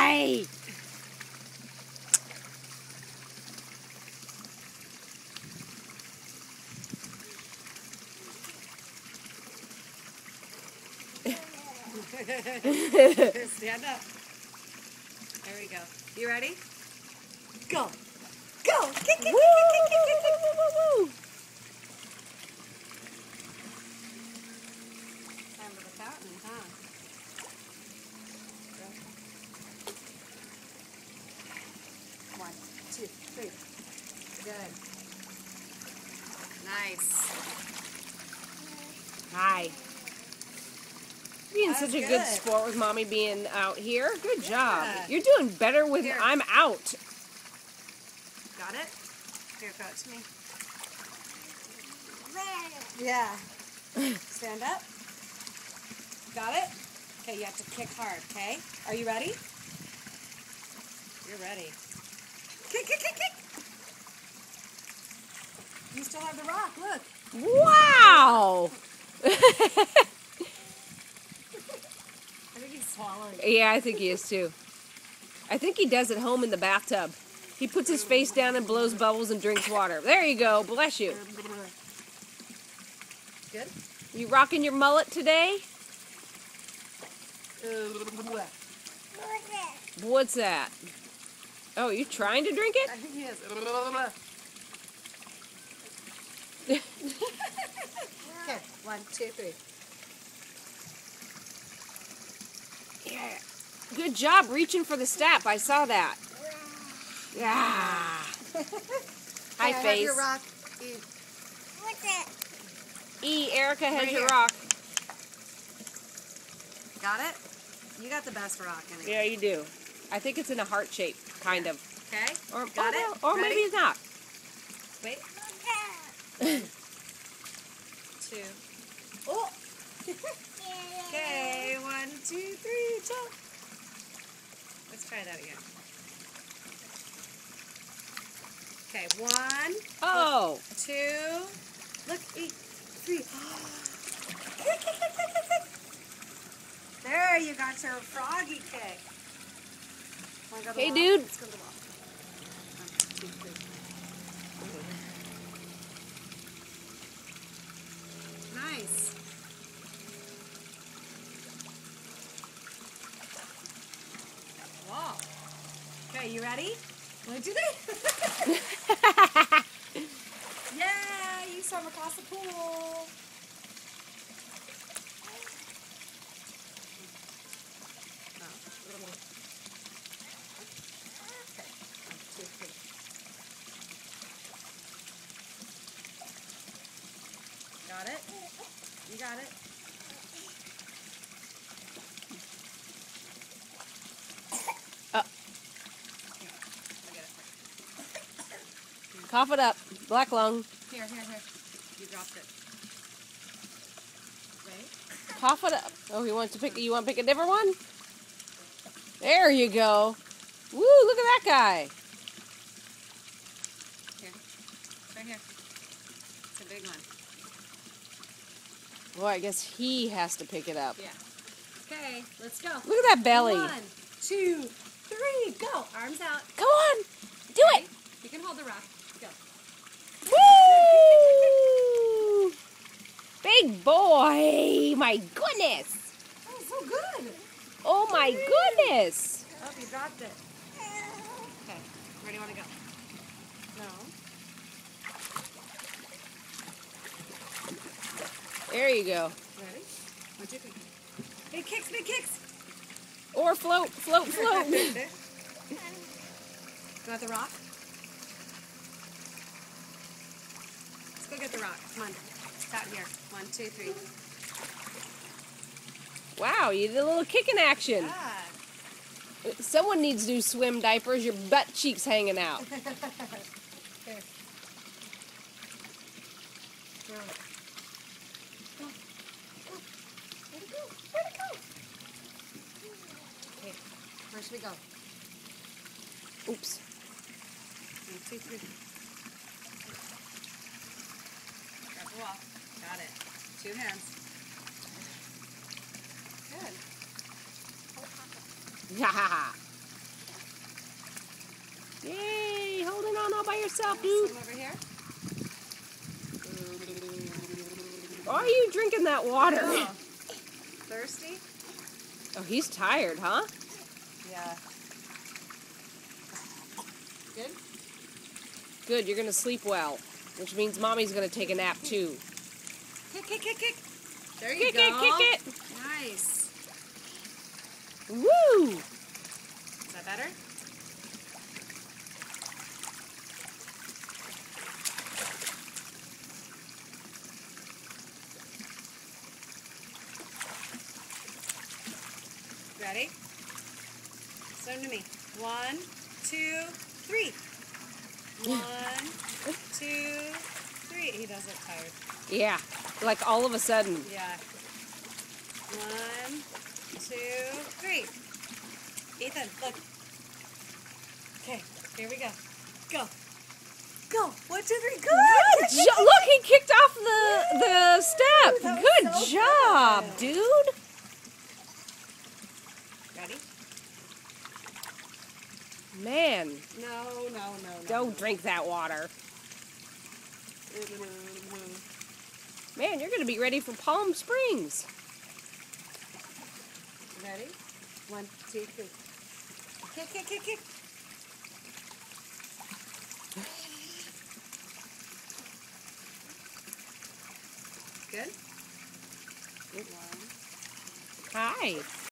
boy! Stand up. There we go. You ready? Go. Go. Kick, kick, kick, kick, kick, kick, kick. Time for the fountain, huh? Go. 1, 2, 3. Good. Nice. Hi. Being That was such a good good. sport with mommy being out here. Good job. Yeah. You're doing better with Here. I'm out. Got it? Here, throw it to me. Yeah. Stand up. Got it? Okay, you have to kick hard, okay? Are you ready? You're ready. Kick, kick, kick, kick. You still have the rock, look. Wow! I think he's swallowing. Yeah, I think he is too. I think he does at home in the bathtub. He puts his face down and blows bubbles and drinks water. There you go. Bless you. Good? You rocking your mullet today? What's that? Oh, you trying to drink it? I think he is. Okay, 1, 2, 3. Yeah. Good job reaching for the step. I saw that. Yeah. Hi, Okay, I have face. your rock. Erica has Right your here. rock. Got it? You got the best rock in it. Yeah, you do. I think it's in a heart shape, kind of. Okay? Or, Got or, it? Or Ready? maybe it's not. Wait. 2. Oh! Okay, 1, 2, 3, jump. Let's try that again. Okay, 1, Oh. 2, look, 3. There, you got your froggy kick. Wanna go to the Hey, wall? dude. Let's go to the wall. 1, 2, 3. Nice. Wow. Okay, you ready? 1, 2, 3. Yeah, you swam across the pool. Oh, a little more. Okay, 1, 2, 3. Got it? You got it? Uh. Here, I'll get it. Cough it up. Black lung. Here. You dropped it. Wait. Cough it up. Oh, he wants to pick. You want to pick a different one? There you go. Woo! Look at that guy. Here. Right here. It's a big one. Well, I guess he has to pick it up. Yeah. Okay, let's go. Look at that belly. 1, 2, 3, go. Arms out. Come on. Do Okay. it. You can hold the rock. Go. Woo! Big boy. My goodness. Oh, so good. Oh, my goodness. Oh, you dropped it. Okay, where do you want to go? No. There you go. Ready? 1, 2, 3. Big kicks, big kicks. Or float, float, float. Got the rock? Let's go get the rock. Come on. It's out here. 1, 2, 3. Wow, you did a little kicking action. Ah. Someone needs new swim diapers. Your butt cheeks hanging out. Here. Go. Go. Go. Where'd it go? Where'd it go? Okay. Where should we go? Oops. 1, 2, 3. Grab the wall. Got it. 2 hands. Good. Ha ha ha. Yay! Holding on all by yourself, dude. Some over here. Why are you drinking that water? Oh. Thirsty? Oh, he's tired, huh? Yeah. Good? Good, you're gonna sleep well. Which means mommy's gonna take a nap too. Kick. There you Kick go. it! Nice. Woo! Is that better? Ready? Swim to me. 1, 2, 3. 1, 2, 3. He does look tired. Yeah, like all of a sudden. Yeah. 1, 2, 3. Ethan, look. Okay, here we go. Go. Go. 1, 2, 3. Go. Look, he kicked off the step. that was Good so job, good. dude. Ready? Man, No. don't drink that water. Man, you're gonna be ready for Palm Springs. Ready? 1, 2, 3. Kick. Good? 1. Hi.